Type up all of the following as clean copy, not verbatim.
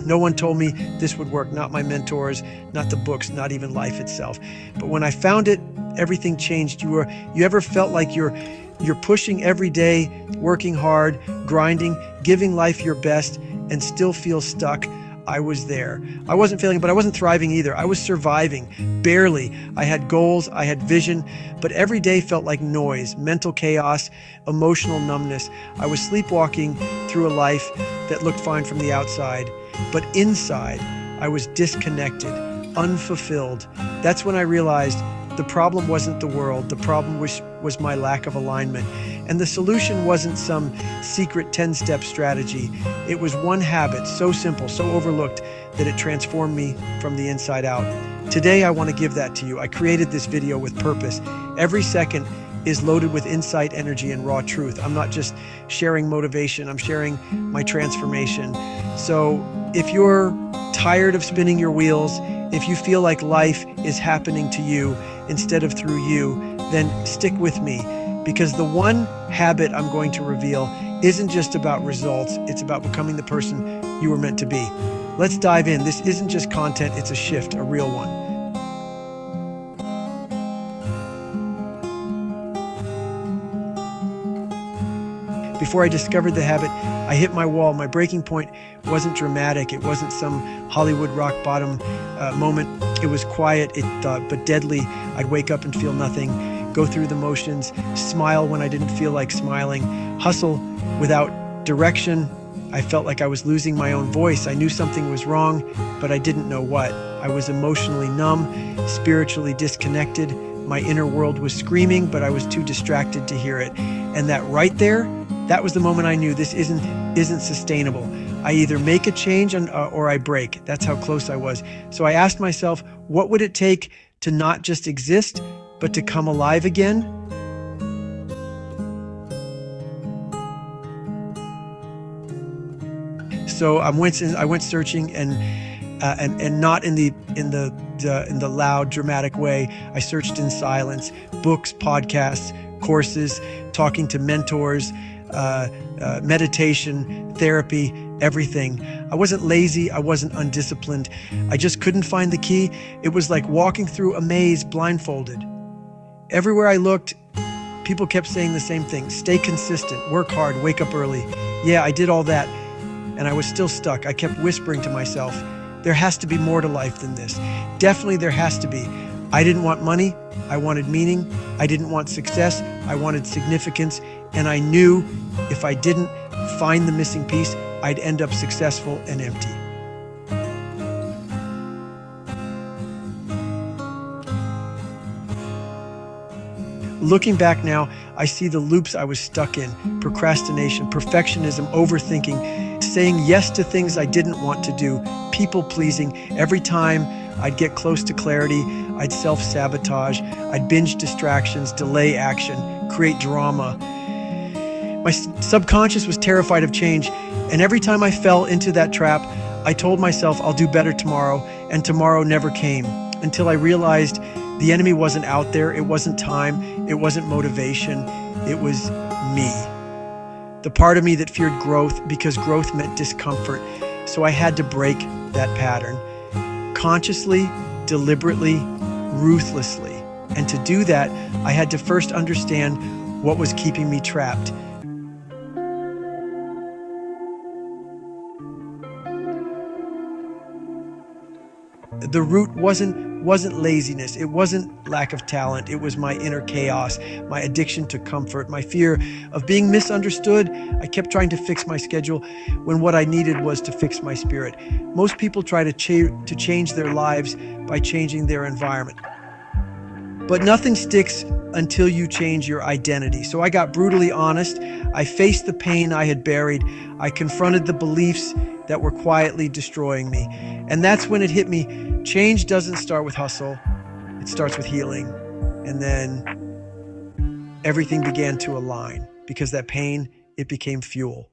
No one told me this would work, not my mentors, not the books, not even life itself. But when I found it, everything changed. You ever felt like you're pushing every day, working hard, grinding, giving life your best, and still feel stuck? I was there. I wasn't failing, but I wasn't thriving either. I was surviving, barely. I had goals, I had vision, but every day felt like noise, mental chaos, emotional numbness. I was sleepwalking through a life that looked fine from the outside, but inside, I was disconnected, unfulfilled. That's when I realized the problem wasn't the world. The problem was my lack of alignment. And the solution wasn't some secret 10-step strategy. It was one habit, so simple, so overlooked, that it transformed me from the inside out. Today, I want to give that to you. I created this video with purpose. Every second is loaded with insight, energy, and raw truth. I'm not just sharing motivation, I'm sharing my transformation. So if you're tired of spinning your wheels, if you feel like life is happening to you instead of through you, then stick with me, because the one habit I'm going to reveal isn't just about results, it's about becoming the person you were meant to be. Let's dive in. This isn't just content, it's a shift, a real one. Before I discovered the habit, I hit my wall. My breaking point wasn't dramatic. It wasn't some Hollywood rock bottom moment. It was quiet, but deadly. I'd wake up and feel nothing, go through the motions, smile when I didn't feel like smiling, hustle without direction. I felt like I was losing my own voice. I knew something was wrong, but I didn't know what. I was emotionally numb, spiritually disconnected. My inner world was screaming, but I was too distracted to hear it. And that right there, that was the moment I knew this isn't sustainable. I either make a change or I break. That's how close I was. So I asked myself, what would it take to not just exist, but to come alive again? So I went searching, and not in the loud, dramatic way. I searched in silence. Books, podcasts, courses, talking to mentors, meditation, therapy, everything. I wasn't lazy. I wasn't undisciplined. I just couldn't find the key. It was like walking through a maze blindfolded. Everywhere I looked, people kept saying the same thing. Stay consistent, work hard, wake up early. Yeah, I did all that, and I was still stuck. I kept whispering to myself, there has to be more to life than this. Definitely there has to be. I didn't want money. I wanted meaning. I didn't want success. I wanted significance. And I knew if I didn't find the missing piece, I'd end up successful and empty. Looking back now, I see the loops I was stuck in: procrastination, perfectionism, overthinking, saying yes to things I didn't want to do, people-pleasing. Every time I'd get close to clarity, I'd self-sabotage, I'd binge distractions, delay action, create drama. My subconscious was terrified of change, and every time I fell into that trap, I told myself I'll do better tomorrow, and tomorrow never came, until I realized the enemy wasn't out there, it wasn't time, it wasn't motivation, it was me. The part of me that feared growth because growth meant discomfort. So I had to break that pattern, consciously, deliberately, ruthlessly. And to do that, I had to first understand what was keeping me trapped. The root wasn't laziness. It wasn't lack of talent. It was my inner chaos, my addiction to comfort, my fear of being misunderstood. I kept trying to fix my schedule when what I needed was to fix my spirit. Most people try to change their lives by changing their environment. But nothing sticks until you change your identity. So I got brutally honest. I faced the pain I had buried. I confronted the beliefs that were quietly destroying me. And that's when it hit me. Change doesn't start with hustle. It starts with healing. And then everything began to align, because that pain, it became fuel.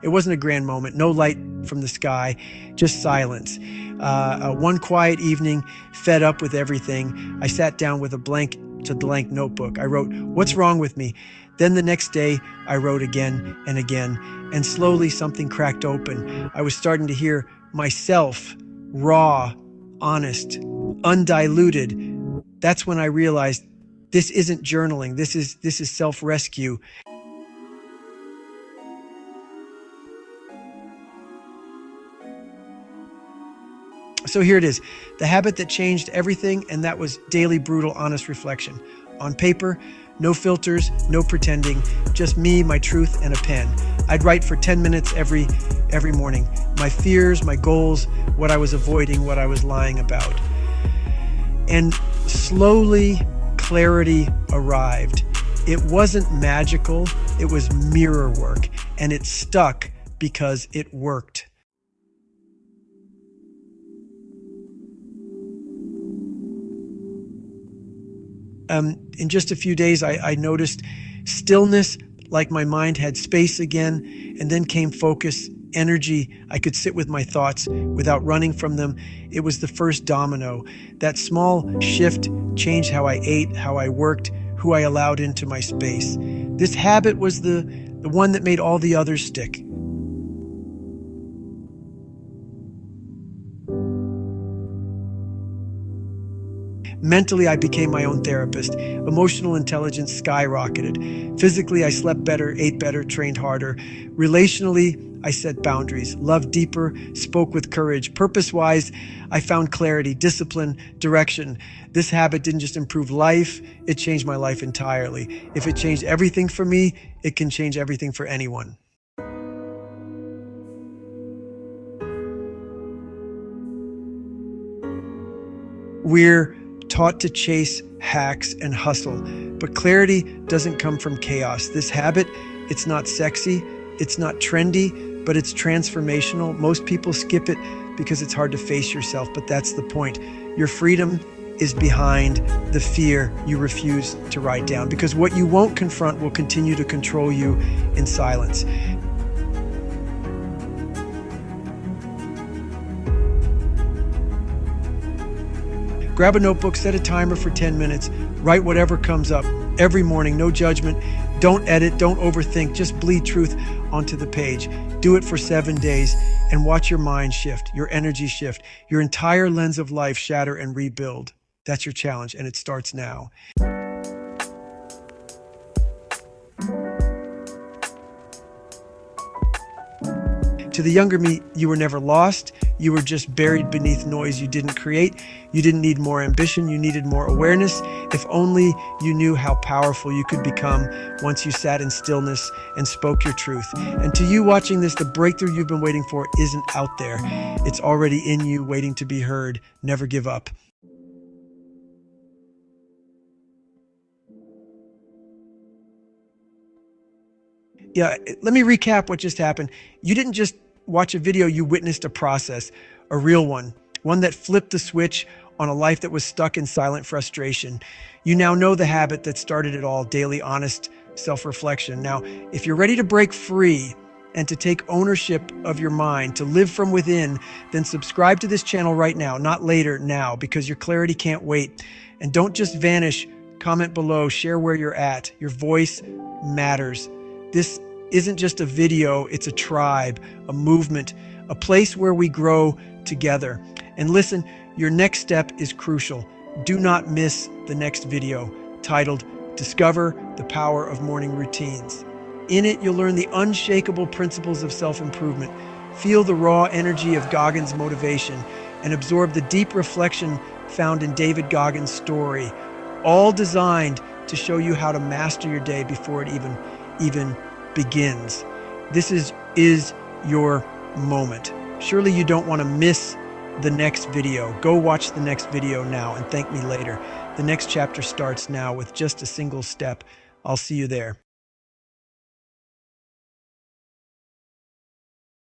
It wasn't a grand moment, no light from the sky, just silence. One quiet evening, fed up with everything, I sat down with a blank notebook. I wrote, "What's wrong with me?" Then the next day, I wrote again and again, and slowly something cracked open. I was starting to hear myself, raw, honest, undiluted. That's when I realized this isn't journaling. This is self-rescue. So here it is, the habit that changed everything, and that was daily, brutal, honest reflection. On paper, no filters, no pretending, just me, my truth, and a pen. I'd write for 10 minutes every morning. My fears, my goals, what I was avoiding, what I was lying about. And slowly, clarity arrived. It wasn't magical, it was mirror work, and it stuck because it worked. In just a few days, I noticed stillness, like my mind had space again, and then came focus, energy. I could sit with my thoughts without running from them. It was the first domino. That small shift changed how I ate, how I worked, who I allowed into my space. This habit was the one that made all the others stick. Mentally, I became my own therapist. Emotional intelligence skyrocketed. Physically, I slept better, ate better, trained harder. Relationally, I set boundaries, loved deeper, spoke with courage. Purpose-wise, I found clarity, discipline, direction. This habit didn't just improve life, it changed my life entirely. If it changed everything for me, it can change everything for anyone. We're taught to chase hacks and hustle, but clarity doesn't come from chaos. This habit, it's not sexy, it's not trendy, but it's transformational. Most people skip it because it's hard to face yourself, but that's the point. Your freedom is behind the fear you refuse to write down, because what you won't confront will continue to control you in silence. Grab a notebook, set a timer for 10 minutes, write whatever comes up every morning, no judgment. Don't edit, don't overthink, just bleed truth onto the page. Do it for 7 days and watch your mind shift, your energy shift, your entire lens of life shatter and rebuild. That's your challenge, and it starts now. To the younger me, you were never lost. You were just buried beneath noise you didn't create. You didn't need more ambition, you needed more awareness. If only you knew how powerful you could become once you sat in stillness and spoke your truth. And to you watching this, the breakthrough you've been waiting for isn't out there. It's already in you, waiting to be heard. Never give up. Yeah, let me recap what just happened. You didn't just watch a video, you witnessed a process, a real one that flipped the switch on a life that was stuck in silent frustration. You now know the habit that started it all, daily honest self-reflection. Now, if you're ready to break free and to take ownership of your mind, to live from within, then subscribe to this channel right now, not later, now, because your clarity can't wait. And don't just vanish, comment below, share where you're at. Your voice matters. This isn't just a video, it's a tribe, a movement, a place where we grow together. And listen, your next step is crucial. Do not miss the next video, titled Discover the Power of Morning Routines. In it, you'll learn the unshakable principles of self-improvement, feel the raw energy of Goggins' motivation, and absorb the deep reflection found in David Goggins' story, all designed to show you how to master your day before it even begins. This is your moment. Surely you don't want to miss the next video. Go watch the next video now and thank me later. The next chapter starts now with just a single step. I'll see you there.